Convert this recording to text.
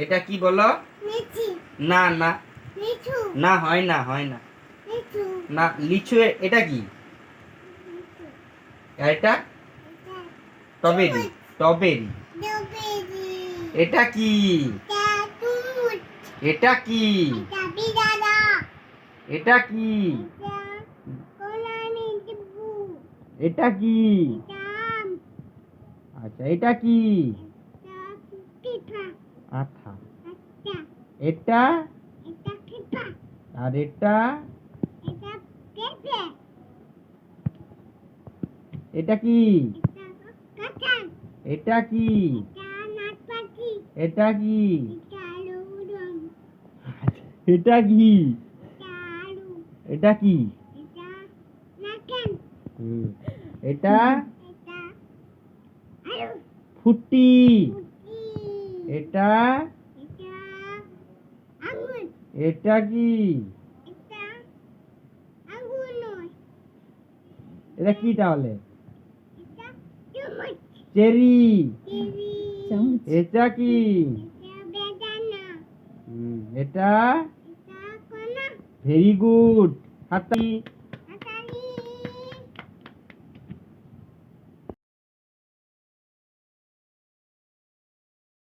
এটা কি বলো? না না না, হয় না, হয় না। না, লিচু এটা কি? এটা স্ট্রবেরি। স্ট্রবেরি। এটা কি? এটা কি? এটা কি? এটা কি? আচ্ছা, এটা কি? আঠা। এটা আর এটা এটা কি? এটা কি? এটা কি? এটা কি? এটা কি? এটা ফুটি। এটা এটা কি? এটা কি তাহলে? চেরি। এটা কি? এটা ভেরি গুড। হাততালি।